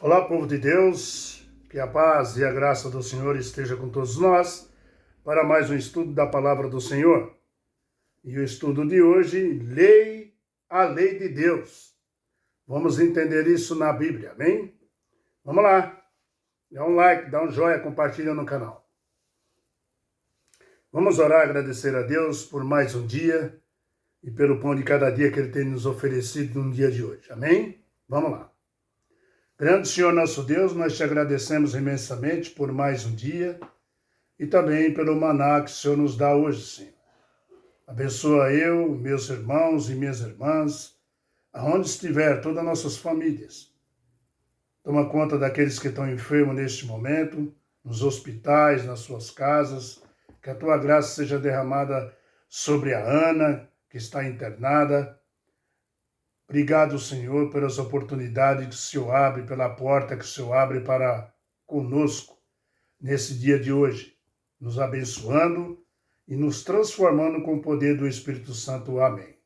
Olá, povo de Deus, que a paz e a graça do Senhor esteja com todos nós para mais um estudo da palavra do Senhor. E o estudo de hoje, a lei de Deus. Vamos entender isso na Bíblia, amém? Vamos lá, dá um like, dá um joinha, compartilha no canal. Vamos orar e agradecer a Deus por mais um dia e pelo pão de cada dia que Ele tem nos oferecido no dia de hoje, amém? Vamos lá. Grande Senhor nosso Deus, nós te agradecemos imensamente por mais um dia e também pelo maná que o Senhor nos dá hoje, Senhor. Abençoa eu, meus irmãos e minhas irmãs, aonde estiver, todas as nossas famílias. Toma conta daqueles que estão enfermos neste momento, nos hospitais, nas suas casas, que a tua graça seja derramada sobre a Ana, que está internada. Obrigado, Senhor, pelas oportunidades que o Senhor abre, pela porta que o Senhor abre para conosco nesse dia de hoje, nos abençoando e nos transformando com o poder do Espírito Santo. Amém.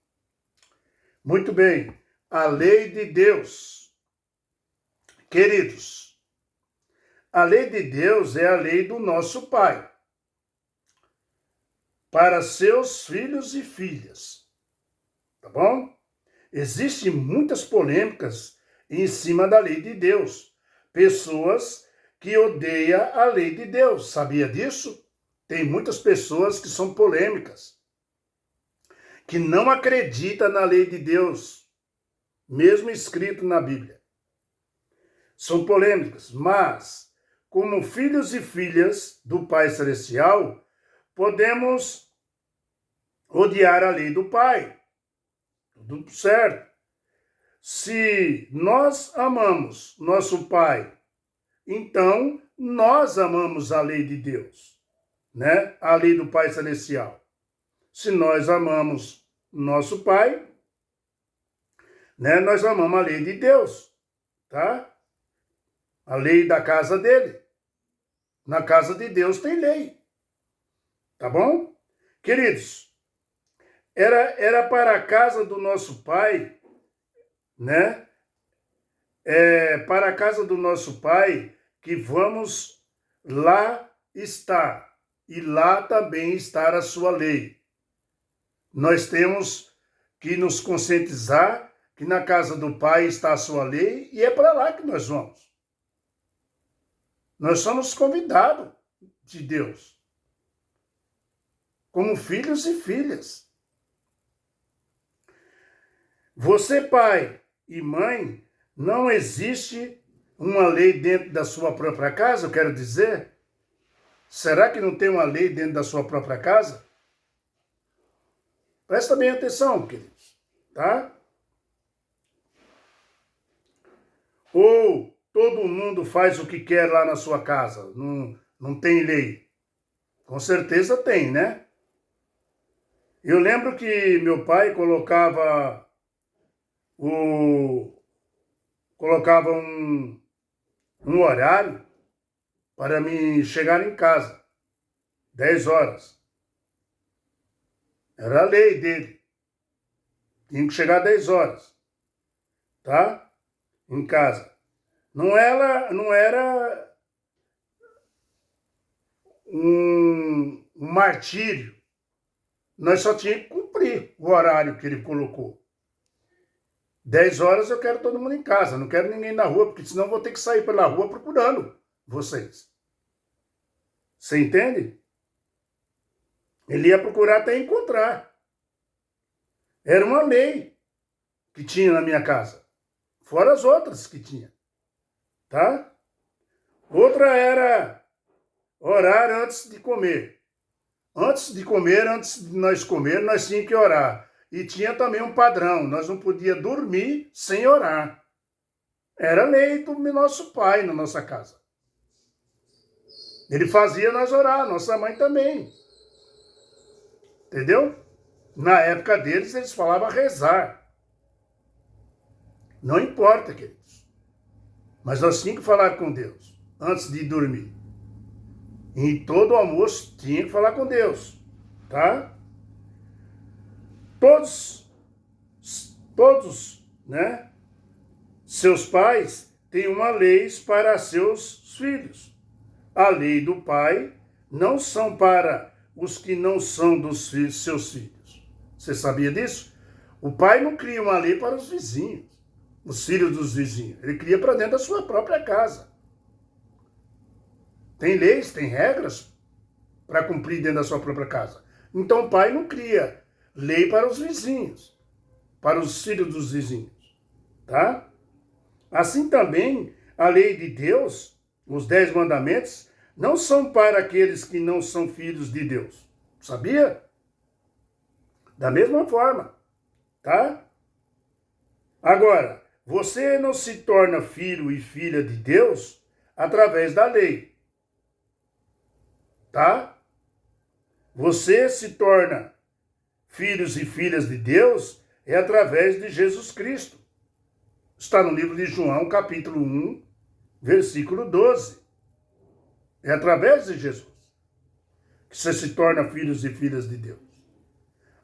Muito bem, a lei de Deus. Queridos, a lei de Deus é a lei do nosso Pai para seus filhos e filhas. Tá bom? Existem muitas polêmicas em cima da lei de Deus. Pessoas que odeiam a lei de Deus. Sabia disso? Tem muitas pessoas que são polêmicas, que não acreditam na lei de Deus, mesmo escrito na Bíblia. São polêmicas, mas, como filhos e filhas do Pai Celestial, podemos odiar a lei do Pai. Tudo certo. Se nós amamos nosso Pai, então nós amamos a lei de Deus, né? A lei do Pai Celestial. Se nós amamos nosso Pai, né? Nós amamos a lei de Deus, tá? A lei da casa dele. Na casa de Deus tem lei. Tá bom? Queridos, era para a casa do nosso Pai, né? Para a casa do nosso Pai que vamos lá estar. E lá também estar a sua lei. Nós temos que nos conscientizar que na casa do Pai está a sua lei e é para lá que nós vamos. Nós somos convidados de Deus, como filhos e filhas. Você, pai e mãe, não existe uma lei dentro da sua própria casa, eu quero dizer? Será que não tem uma lei dentro da sua própria casa? Presta bem atenção, queridos, tá? Ou todo mundo faz o que quer lá na sua casa, não tem lei? Com certeza tem, né? Eu lembro que meu pai colocava um horário para me chegar em casa, 10 horas. Era a lei dele. Tinha que chegar 10 horas, tá? Em casa. Não era um martírio. Nós só tínhamos que cumprir o horário que ele colocou. 10 horas eu quero todo mundo em casa, não quero ninguém na rua, porque senão eu vou ter que sair pela rua procurando vocês. Você entende? Ele ia procurar até encontrar. Era uma lei que tinha na minha casa, fora as outras que tinha, tá? Outra era orar antes de comer. Antes de nós comer, nós tínhamos que orar. E tinha também um padrão, nós não podíamos dormir sem orar. Era lei do nosso pai na nossa casa. Ele fazia nós orar, nossa mãe também. Entendeu? Na época deles, eles falavam rezar. Não importa, queridos. Mas nós tínhamos que falar com Deus antes de dormir. E em todo almoço tinha que falar com Deus, tá? Todos, né? Seus pais tem uma lei para seus filhos. A lei do pai não são para os que não são dos seus filhos. Você sabia disso? O pai não cria uma lei para os vizinhos, os filhos dos vizinhos. Ele cria para dentro da sua própria casa. Tem leis, tem regras para cumprir dentro da sua própria casa. Então o pai não cria lei para os vizinhos, para os filhos dos vizinhos, tá? Assim também, a lei de Deus, os 10 mandamentos, não são para aqueles que não são filhos de Deus. Sabia? Da mesma forma, tá? Agora, você não se torna filho e filha de Deus através da lei, tá? Você se torna filhos e filhas de Deus através de Jesus Cristo. Está no livro de João, capítulo 1, versículo 12. É através de Jesus que você se torna filhos e filhas de Deus.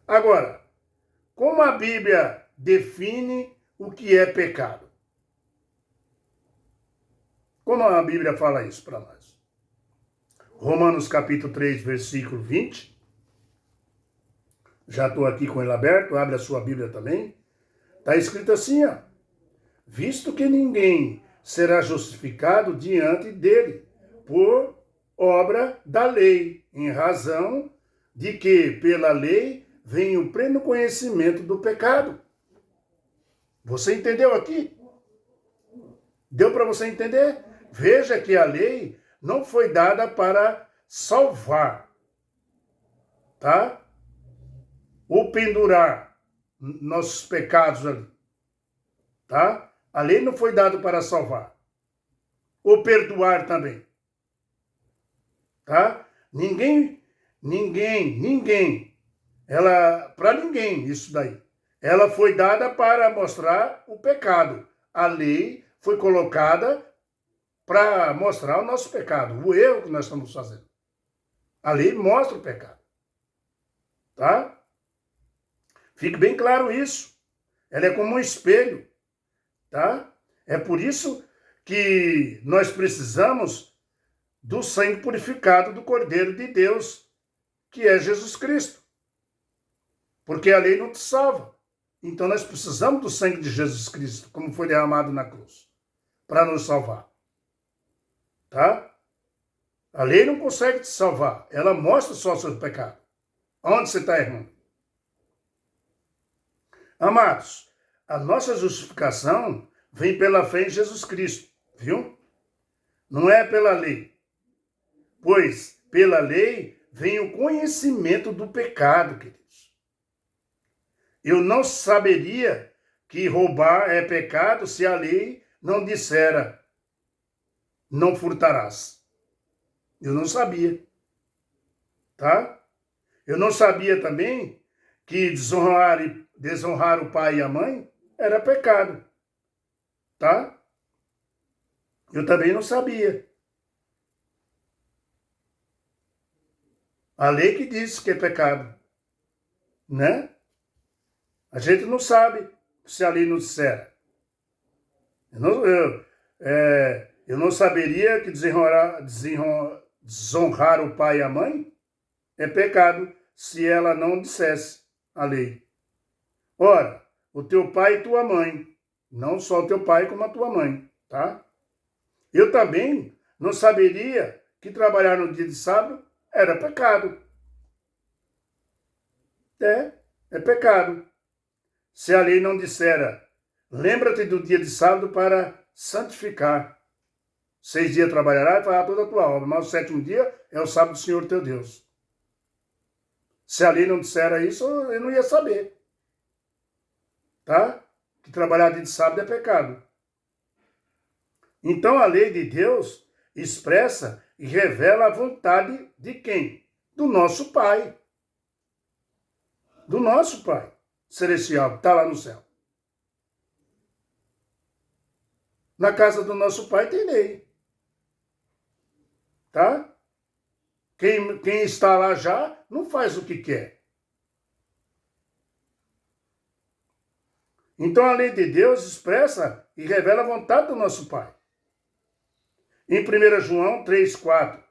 Agora, como a Bíblia define o que é pecado? Como a Bíblia fala isso para nós? Romanos capítulo 3, versículo 20. Já estou aqui com ele aberto, abre a sua Bíblia também. Está escrito assim, ó. Visto que ninguém será justificado diante dele por obra da lei, em razão de que pela lei vem o pleno conhecimento do pecado. Você entendeu aqui? Deu para você entender? Veja que a lei não foi dada para salvar, tá? Ou pendurar nossos pecados ali, tá? A lei não foi dada para salvar. Ou perdoar também. Tá? Ninguém. Para ninguém isso daí. Ela foi dada para mostrar o pecado. A lei foi colocada para mostrar o nosso pecado, o erro que nós estamos fazendo. A lei mostra o pecado. Tá? Fique bem claro isso. Ela é como um espelho. Tá? É por isso que nós precisamos do sangue purificado do Cordeiro de Deus, que é Jesus Cristo. Porque a lei não te salva. Então nós precisamos do sangue de Jesus Cristo, como foi derramado na cruz, para nos salvar. Tá? A lei não consegue te salvar. Ela mostra só o seu pecado. Onde você está errando? Amados, a nossa justificação vem pela fé em Jesus Cristo, viu? Não é pela lei. Pois pela lei vem o conhecimento do pecado, queridos. Eu não saberia que roubar é pecado se a lei não dissera não furtarás. Eu não sabia. Tá? Eu não sabia também que desonrar o pai e a mãe era pecado. Tá? Eu também não sabia. A lei que diz que é pecado. Né? A gente não sabe se a lei não disser. Eu não saberia que desonrar o pai e a mãe é pecado se ela não dissesse a lei. Ora, o teu pai e tua mãe, não só o teu pai como a tua mãe, tá? Eu também não saberia que trabalhar no dia de sábado era pecado. É pecado. Se a lei não dissera, lembra-te do dia de sábado para santificar. 6 dias trabalharás e farás toda a tua obra, mas o 7º dia é o sábado do Senhor teu Deus. Se a lei não dissera isso, eu não ia saber. Tá? Que trabalhar dia de sábado é pecado. Então a lei de Deus expressa e revela a vontade de quem? Do nosso Pai. Do nosso Pai celestial, que está lá no céu. Na casa do nosso Pai tem lei. Tá? Quem está lá já não faz o que quer. Então a lei de Deus expressa e revela a vontade do nosso Pai. Em 1 João 3,4.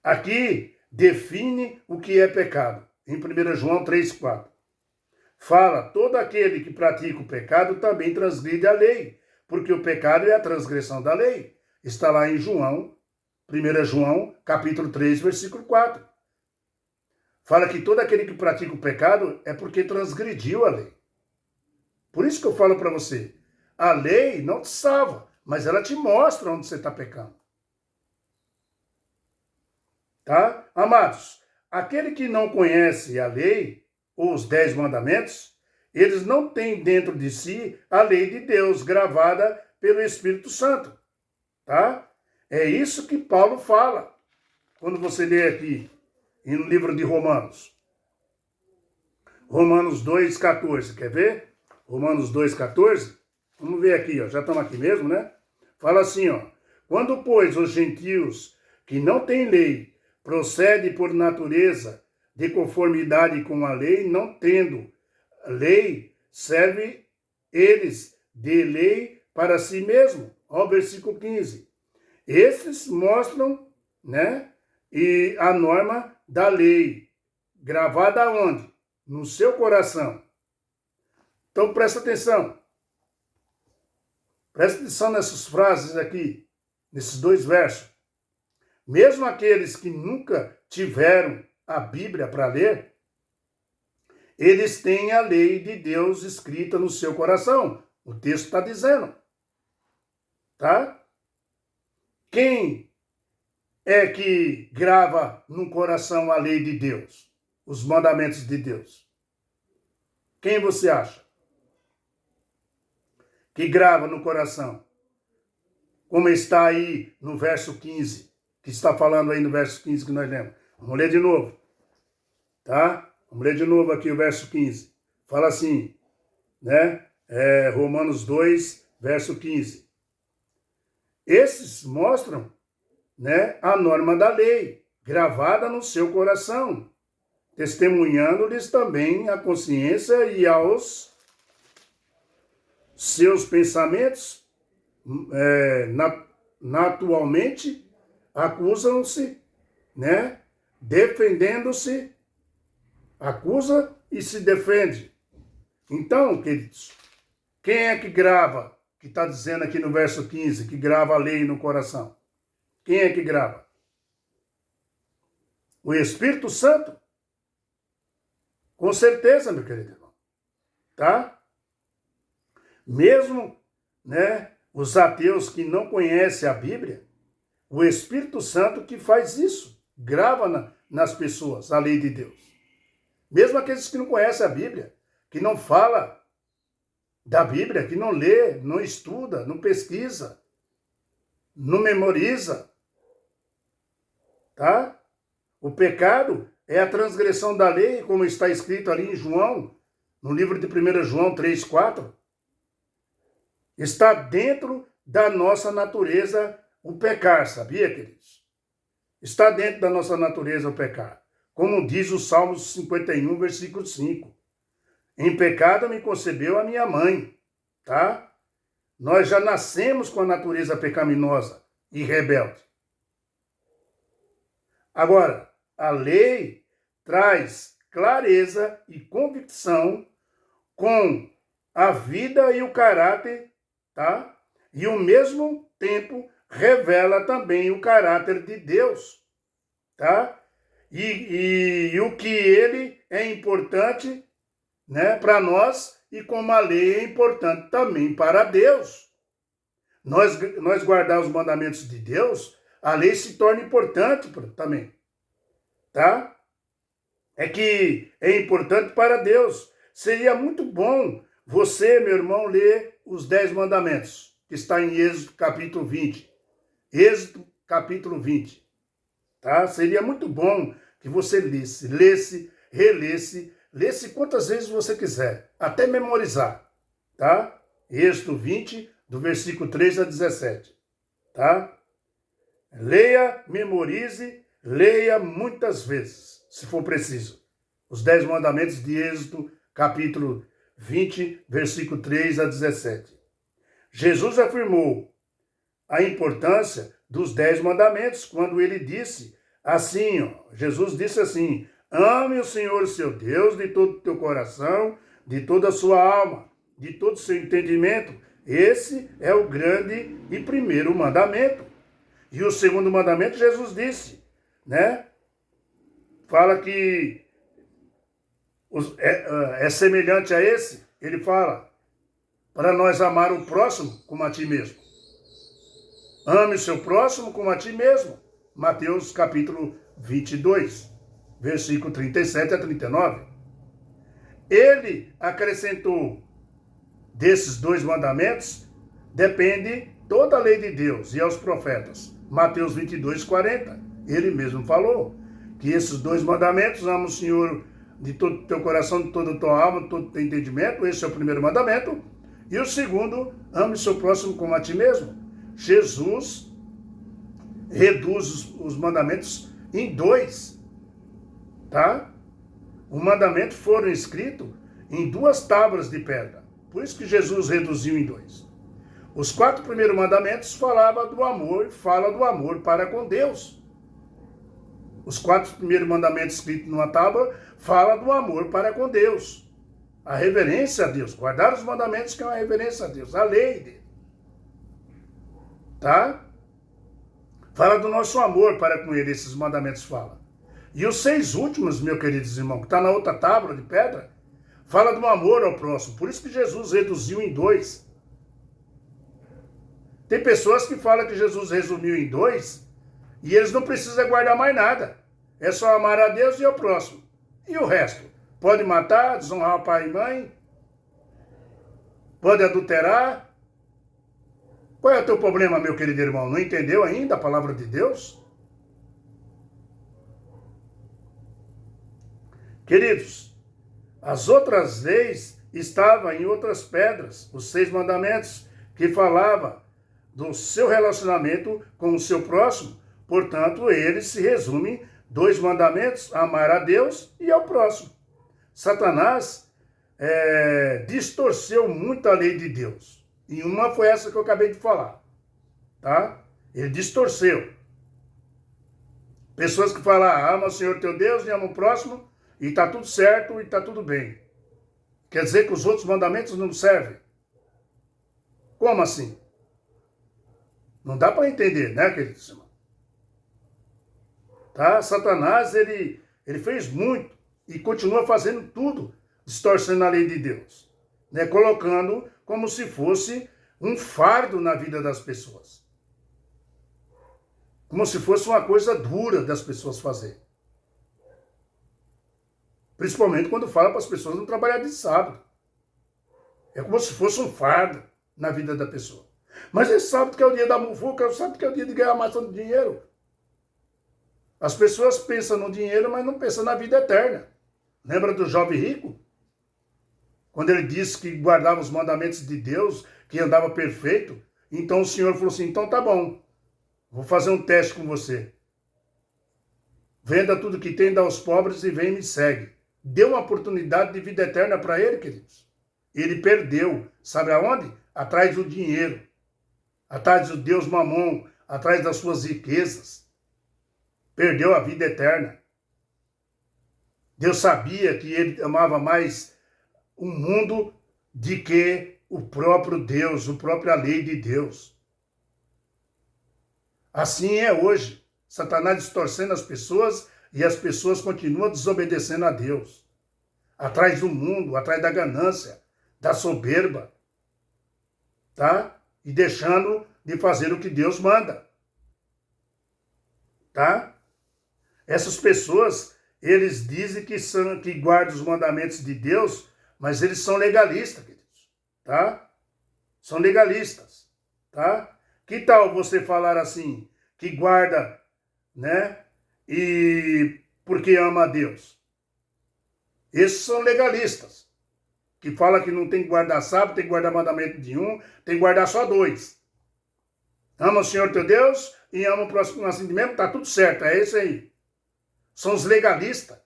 Aqui define o que é pecado. Em 1 João 3,4. Fala, todo aquele que pratica o pecado também transgride a lei, porque o pecado é a transgressão da lei. Está lá em João, 1 João, capítulo 3, versículo 4. Fala que todo aquele que pratica o pecado é porque transgrediu a lei. Por isso que eu falo para você, a lei não te salva, mas ela te mostra onde você está pecando. Tá? Amados, aquele que não conhece a lei, ou os 10 mandamentos, eles não têm dentro de si a lei de Deus gravada pelo Espírito Santo. Tá? É isso que Paulo fala quando você lê aqui no livro de Romanos. Romanos 2,14, quer ver? Romanos 2,14. Vamos ver aqui, ó. Já estamos aqui mesmo, né? Fala assim, ó. Quando, pois, os gentios que não têm lei procedem por natureza de conformidade com a lei, não tendo lei, serve eles de lei para si mesmo. Ó, versículo 15. Esses mostram, né, e a norma da lei, gravada onde? No seu coração. Então, presta atenção. Presta atenção nessas frases aqui, nesses 2 versos. Mesmo aqueles que nunca tiveram a Bíblia para ler, eles têm a lei de Deus escrita no seu coração. O texto está dizendo. Tá? Quem é que grava no coração a lei de Deus? Os mandamentos de Deus? Quem você acha que grava no coração? Como está aí no verso 15, que está falando aí no verso 15 que nós lemos. Vamos ler de novo, tá? Vamos ler de novo aqui o verso 15. Fala assim, né? Romanos 2, verso 15. Esses mostram, né, a norma da lei, gravada no seu coração, testemunhando-lhes também a consciência e aos seus pensamentos, naturalmente, acusam-se, né, defendendo-se, acusa e se defende. Então, queridos, quem é que grava, que está dizendo aqui no verso 15, que grava a lei no coração? Quem é que grava? O Espírito Santo? Com certeza, meu querido irmão. Tá? Mesmo, né, os ateus que não conhecem a Bíblia, o Espírito Santo que faz isso, grava nas pessoas a lei de Deus. Mesmo aqueles que não conhecem a Bíblia, que não fala da Bíblia, que não lê, não estuda, não pesquisa, não memoriza. Tá? O pecado é a transgressão da lei, como está escrito ali em João, no livro de 1 João 3,4. Está dentro da nossa natureza o pecar, sabia, queridos? Está dentro da nossa natureza o pecar. Como diz o Salmo 51, versículo 5. Em pecado me concebeu a minha mãe, tá? Nós já nascemos com a natureza pecaminosa e rebelde. Agora, a lei traz clareza e convicção com a vida e o caráter, tá? E ao mesmo tempo revela também o caráter de Deus, tá? E o que ele é importante, né, para nós, e como a lei é importante também para Deus. Nós guardar os mandamentos de Deus, a lei se torna importante também, tá? É que é importante para Deus. Seria muito bom você, meu irmão, ler os 10 mandamentos, que está em Êxodo capítulo 20. Êxodo capítulo 20. Tá? Seria muito bom que você lesse, relesse, lesse quantas vezes você quiser, até memorizar, tá? Êxodo 20, do versículo 3 a 17, tá? Leia, memorize, leia muitas vezes, se for preciso. Os 10 mandamentos de Êxodo, capítulo 20, versículo 3 a 17. Jesus afirmou a importância dos 10 mandamentos, quando ele disse assim, ó, Jesus disse assim: ame o Senhor seu Deus de todo o teu coração, de toda a sua alma, de todo o seu entendimento. Esse é o grande e primeiro mandamento. E o segundo mandamento, Jesus disse, né? Fala que é semelhante a esse. Ele fala, para nós amar o próximo como a ti mesmo. Ame o seu próximo como a ti mesmo. Mateus capítulo 22, versículo 37 a 39. Ele acrescentou, desses 2 mandamentos, depende toda a lei de Deus e aos profetas. Mateus 22, 40. Ele mesmo falou que esses 2 mandamentos, ama o Senhor de todo o teu coração, de toda a tua alma, de todo o teu entendimento. Esse é o primeiro mandamento. E o segundo, ame o seu próximo como a ti mesmo. Jesus reduz os mandamentos em 2, tá? Os mandamentos foram escritos em 2 tábuas de pedra. Por isso que Jesus reduziu em 2. Os 4 primeiros mandamentos falavam do amor, fala do amor para com Deus. Os 4 primeiros mandamentos escritos numa tábua fala do amor para com Deus. A reverência a Deus. Guardar os mandamentos que é uma reverência a Deus. A lei dele. Tá? Fala do nosso amor para com ele, esses mandamentos falam. E os 6 últimos, meus queridos irmãos, que está na outra tábua de pedra, fala do amor ao próximo. Por isso que Jesus reduziu em 2. Tem pessoas que falam que Jesus resumiu em 2 e eles não precisam guardar mais nada. É só amar a Deus e ao próximo. E o resto? Pode matar, desonrar o pai e mãe, pode adulterar. Qual é o teu problema, meu querido irmão? Não entendeu ainda a palavra de Deus? Queridos, as outras leis estavam em outras pedras, os 6 mandamentos, que falavam do seu relacionamento com o seu próximo. Portanto, eles se resumem 2 mandamentos, amar a Deus e ao próximo. Satanás distorceu muito a lei de Deus. E uma foi essa que eu acabei de falar. Tá? Ele distorceu. Pessoas que falam, ama o Senhor teu Deus e ama o próximo, e está tudo certo e está tudo bem. Quer dizer que os outros mandamentos não servem? Como assim? Não dá para entender, né, queridos irmãos? Tá? Satanás, ele fez muito e continua fazendo tudo, distorcendo a lei de Deus, né? Colocando como se fosse um fardo na vida das pessoas. Como se fosse uma coisa dura das pessoas fazerem. Principalmente quando fala para as pessoas não trabalhar de sábado. É como se fosse um fardo na vida da pessoa. Mas esse sábado que é o dia da muvuca, é o sábado que é o dia de ganhar mais dinheiro. As pessoas pensam no dinheiro, mas não pensam na vida eterna. Lembra do jovem rico? Quando ele disse que guardava os mandamentos de Deus, que andava perfeito, então o Senhor falou assim, então tá bom, vou fazer um teste com você. Venda tudo que tem, dá aos pobres e vem e me segue. Deu uma oportunidade de vida eterna para ele, queridos. Ele perdeu. Sabe aonde? Atrás do dinheiro. Atrás do Deus Mamon. Atrás das suas riquezas. Perdeu a vida eterna. Deus sabia que ele amava mais o mundo do que o próprio Deus, a própria lei de Deus. Assim é hoje. Satanás distorcendo as pessoas e as pessoas continuam desobedecendo a Deus. Atrás do mundo, atrás da ganância, da soberba. Tá? E deixando de fazer o que Deus manda. Tá? Essas pessoas, eles dizem que guardam os mandamentos de Deus, mas eles são legalistas, queridos. Tá? São legalistas. Tá? Que tal você falar assim, que guarda, né? E porque ama a Deus. Esses são legalistas. Que fala que não tem que guardar sábado, tem que guardar mandamento de um, tem que guardar só 2. Ama o Senhor teu Deus e ama o próximo assim de mesmo, tá tudo certo, é isso aí. São os legalistas.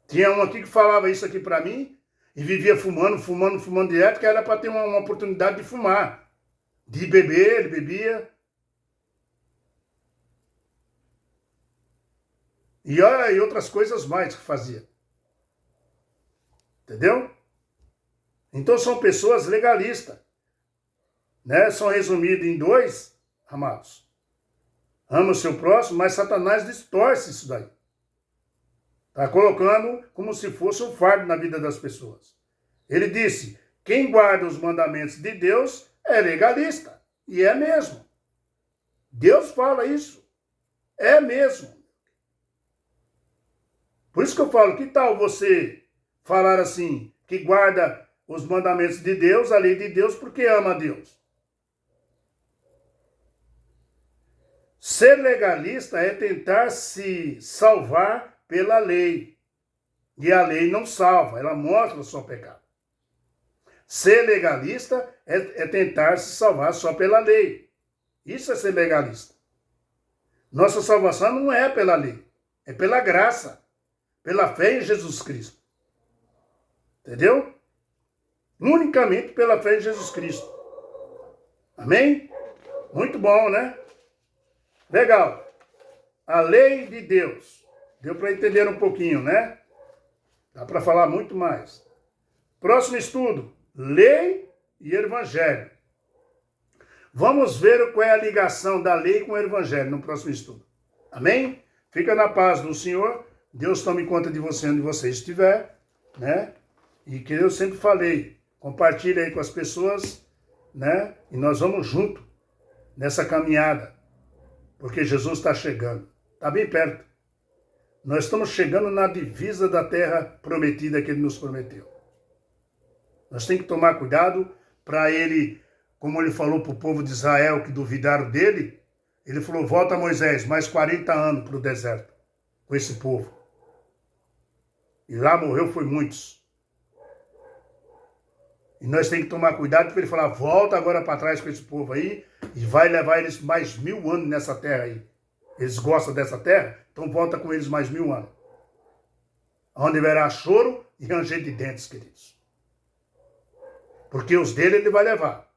Tinha um aqui que falava isso aqui para mim e vivia fumando direto, que era para ter uma oportunidade de fumar. De beber, ele bebia. E outras coisas mais que fazia. Entendeu? Então são pessoas legalistas. Né? São resumidas em dois, amados. Ama o seu próximo, mas Satanás distorce isso daí. Está colocando como se fosse um fardo na vida das pessoas. Ele disse, quem guarda os mandamentos de Deus é legalista. E é mesmo. Deus fala isso. É mesmo. Por isso que eu falo, que tal você falar assim, que guarda os mandamentos de Deus, a lei de Deus, porque ama a Deus? Ser legalista é tentar se salvar pela lei. E a lei não salva, ela mostra o seu pecado. Ser legalista é tentar se salvar só pela lei. Isso é ser legalista. Nossa salvação não é pela lei, é pela graça, pela fé em Jesus Cristo. Entendeu? Unicamente pela fé em Jesus Cristo. Amém? Muito bom, né? Legal. A lei de Deus. Deu para entender um pouquinho, né? Dá para falar muito mais. Próximo estudo. Lei e Evangelho. Vamos ver qual é a ligação da lei com o Evangelho no próximo estudo. Amém? Fica na paz do Senhor. Deus tome conta de você onde você estiver, né? E que eu sempre falei, compartilhe aí com as pessoas, né? E nós vamos junto nessa caminhada, porque Jesus está chegando, está bem perto. Nós estamos chegando na divisa da terra prometida que Ele nos prometeu. Nós temos que tomar cuidado para Ele, como Ele falou para o povo de Israel que duvidaram dele, Ele falou, volta Moisés, mais 40 anos para o deserto, com esse povo. E lá morreu foi muitos. E nós temos que tomar cuidado para ele falar, volta agora para trás com esse povo aí e vai levar eles mais 1000 anos nessa terra aí. Eles gostam dessa terra, então volta com eles mais 1000 anos. Onde haverá choro e ranger de dentes, queridos. Porque os dele ele vai levar.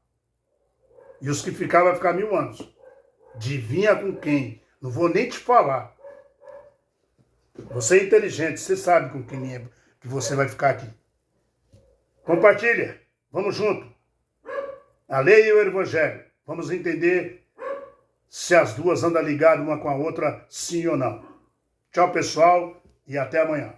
E os que ficar vai ficar 1000 anos. Adivinha com quem? Não vou nem te falar. Você é inteligente, você sabe com quem é que você vai ficar aqui. Compartilha, vamos junto. A lei e o Evangelho. Vamos entender se as duas andam ligadas uma com a outra, sim ou não. Tchau, pessoal, e até amanhã.